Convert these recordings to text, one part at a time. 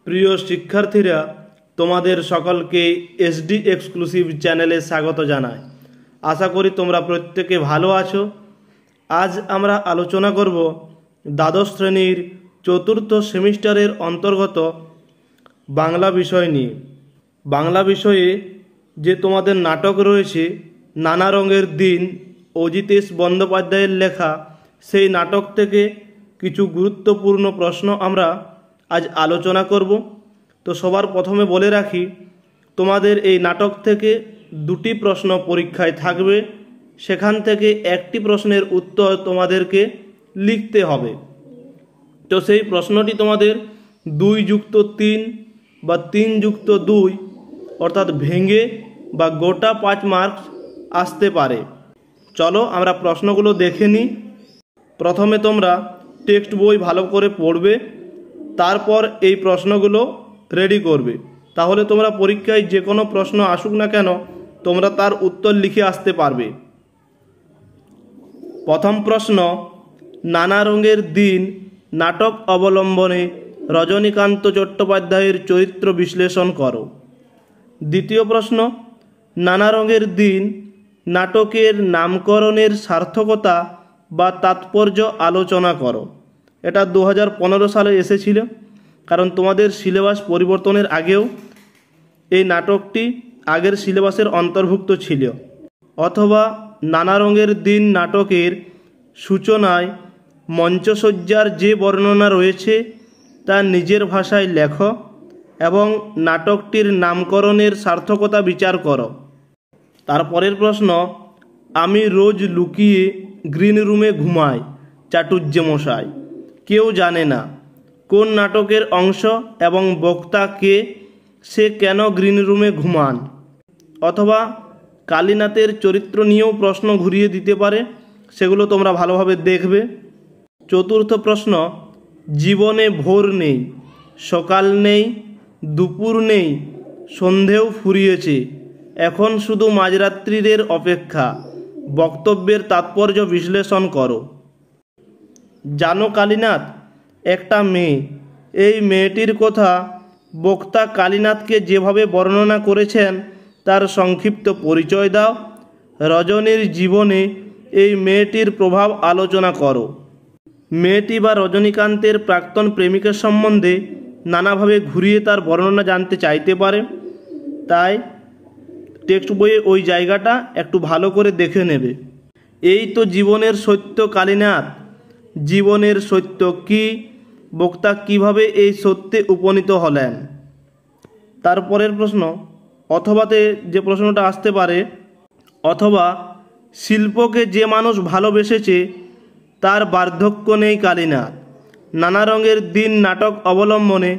প্রিয় শিক্ষার্থীরা, তোমাদের সকলকে এসডি এক্সক্লুসিভ চ্যানেলে স্বাগত জানাই। আশা করি তোমরা প্রত্যেকে ভালো আছো। আজ আমরা আলোচনা করব দ্বাদশ শ্রেণীর চতুর্থ সেমিস্টারের অন্তর্গত বাংলা বিষয় নিয়ে। বাংলা বিষয়ে যে তোমাদের নাটক রয়েছে নানা রঙের দিন, অজিতেশ বন্দ্যোপাধ্যায়ের লেখা, সেই নাটক থেকে কিছু গুরুত্বপূর্ণ প্রশ্ন আমরা আজ আলোচনা করব। তো সবার প্রথমে বলে রাখি, তোমাদের এই নাটক থেকে দুটি প্রশ্ন পরীক্ষায় থাকবে, সেখান থেকে একটি প্রশ্নের উত্তর তোমাদেরকে লিখতে হবে। তো সেই প্রশ্নটি তোমাদের 2+3 বা 3+2 অর্থাৎ ভেঙে বা গোটা 5 মার্কস আসতে পারে। চলো আমরা প্রশ্নগুলো দেখে নিই। প্রথমে তোমরা টেক্সট বই ভালো করে পড়বে, তারপর এই প্রশ্নগুলো রেডি করবে। তাহলে তোমরা পরীক্ষায় যে কোনো প্রশ্ন আসুক না কেন তোমরা তার উত্তর লিখে আসতে পারবে। প্রথম প্রশ্ন, নানা রঙের দিন নাটক অবলম্বনে রজনীকান্ত চট্টোপাধ্যায়ের চরিত্র বিশ্লেষণ করো। দ্বিতীয় প্রশ্ন, নানা রঙের দিন নাটকের নামকরণের সার্থকতা বা তাৎপর্য আলোচনা করো। এটা 2015 সালে এসেছিল, কারণ তোমাদের সিলেবাস পরিবর্তনের আগেও এই নাটকটি আগের সিলেবাসের অন্তর্ভুক্ত ছিল। অথবা নানা রঙের দিন নাটকের সূচনায় মঞ্চসজ্জার যে বর্ণনা রয়েছে তা নিজের ভাষায় লেখো এবং নাটকটির নামকরণের সার্থকতা বিচার করো। তারপরের প্রশ্ন, আমি রোজ লুকিয়ে গ্রিন রুমে ঘুমাই চাটুজ্জে মশাই, কেউ জানে না কোন নাটকের অংশ এবং বক্তা কে, সে কেন গ্রিন রুমে ঘুমান। অথবা কালীনাথের চরিত্র নিয়েও প্রশ্ন ঘুরিয়ে দিতে পারে, সেগুলো তোমরা ভালোভাবে দেখবে। চতুর্থ প্রশ্ন, জীবনে ভোর নেই, সকাল নেই, দুপুর নেই, সন্ধেও ফুরিয়েছে, এখন শুধু মাঝরাত্রির অপেক্ষা, বক্তব্যের তাৎপর্য বিশ্লেষণ করো। জানো কালীনাথ একটা মেয়ে, এই মেয়েটির কথা বক্তা কালীনাথকে যেভাবে বর্ণনা করেছেন তার সংক্ষিপ্ত পরিচয় দাও। রজনীর জীবনে এই মেয়েটির প্রভাব আলোচনা করো। মেয়েটি বা রজনীকান্তের প্রাক্তন প্রেমিকের সম্বন্ধে নানাভাবে ঘুরিয়ে তার বর্ণনা জানতে চাইতে পারে, তাই টেক্সট বইয়ে ওই জায়গাটা একটু ভালো করে দেখে নেবে। এই তো জীবনের সত্য কালীনাথ, জীবনের সত্য কি, বক্তা কিভাবে এই সত্যে উপনীত হলেন। তারপরের প্রশ্ন, অথবাতে যে প্রশ্নটা আসতে পারে, অথবা শিল্পকে যে মানুষ ভালোবেসেছে তার বার্ধক্য নেই কালীনাথ, নানা রঙের দিন নাটক অবলম্বনে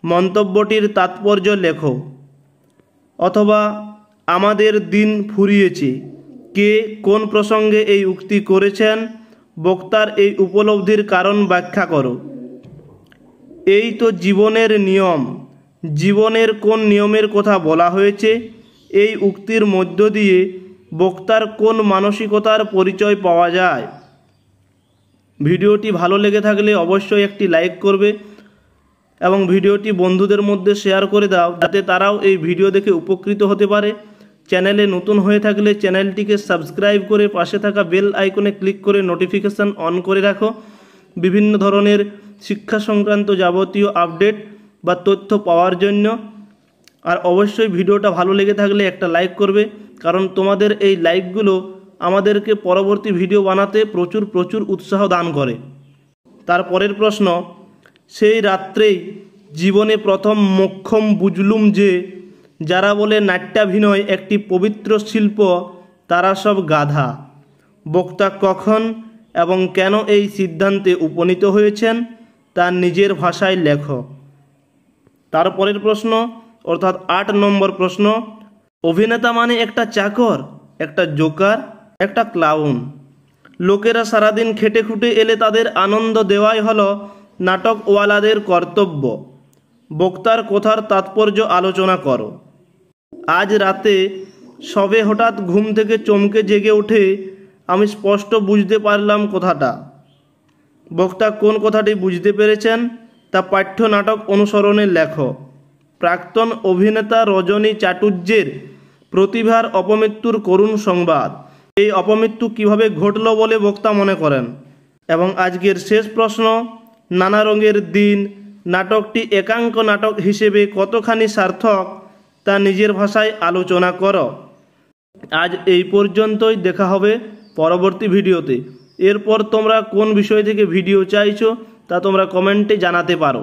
মন্তব্যটির তাৎপর্য লেখো। অথবা আমাদের দিন ফুরিয়েছে, কে কোন প্রসঙ্গে এই উক্তি করেছেন, বক্তার এই উপলব্ধির কারণ ব্যাখ্যা করো। এই তো জীবনের নিয়ম, জীবনের কোন নিয়মের কথা বলা হয়েছে, এই উক্তির মধ্য দিয়ে বক্তার কোন মানসিকতার পরিচয় পাওয়া যায়। ভিডিওটি ভালো লেগে থাকলে অবশ্যই একটি লাইক করবে এবং ভিডিওটি বন্ধুদের মধ্যে শেয়ার করে দাও, যাতে তারাও এই ভিডিও দেখে উপকৃত হতে পারে। চ্যানেলে নতুন হয়ে থাকলে চ্যানেলটিকে সাবস্ক্রাইব করে পাশে থাকা বেল আইকনে ক্লিক করে নোটিফিকেশান অন করে রাখো বিভিন্ন ধরনের শিক্ষা সংক্রান্ত যাবতীয় আপডেট বা তথ্য পাওয়ার জন্য। আর অবশ্যই ভিডিওটা ভালো লেগে থাকলে একটা লাইক করবে, কারণ তোমাদের এই লাইকগুলো আমাদেরকে পরবর্তী ভিডিও বানাতে প্রচুর উৎসাহ দান করে। তারপরের প্রশ্ন, সেই রাত্রেই জীবনে প্রথম মোক্ষম বুঝলুম যে যারা বলে নাট্যাভিনয় একটি পবিত্র শিল্প তারা সব গাধা, বক্তা কখন এবং কেন এই সিদ্ধান্তে উপনীত হয়েছেন তার নিজের ভাষায় লেখো। তারপরের প্রশ্ন অর্থাৎ 8 নম্বর প্রশ্ন, অভিনেতা মানে একটা চাকর, একটা জোকার, একটা ক্লাউন। লোকেরা সারাদিন খেটে খুটে এলে তাদের আনন্দ দেওয়াই হলো নাটকওয়ালাদের কর্তব্য, বক্তার কথার তাৎপর্য আলোচনা করো। আজ রাতে সবে হঠাৎ ঘুম থেকে চমকে জেগে উঠে আমি স্পষ্ট বুঝতে পারলাম কথাটা, বক্তা কোন কথাটি বুঝতে পেরেছেন তা পাঠ্য নাটক অনুসরণে লেখো। প্রাক্তন অভিনেতা রজনী চাটুর্যের প্রতিভার অপমৃত্যুর করুণ সংবাদ। এই অপমৃত্যু কিভাবে ঘটল বলে বক্তা মনে করেন? এবং আজকের শেষ প্রশ্ন, নানা রঙের দিন নাটকটি একাঙ্ক নাটক হিসেবে কতখানি সার্থক তা নিজের ভাষায় আলোচনা করো। আজ এই পর্যন্তই, দেখা হবে পরবর্তী ভিডিওতে। এরপর তোমরা কোন বিষয় থেকে ভিডিও চাইছো তা তোমরা কমেন্টে জানাতে পারো।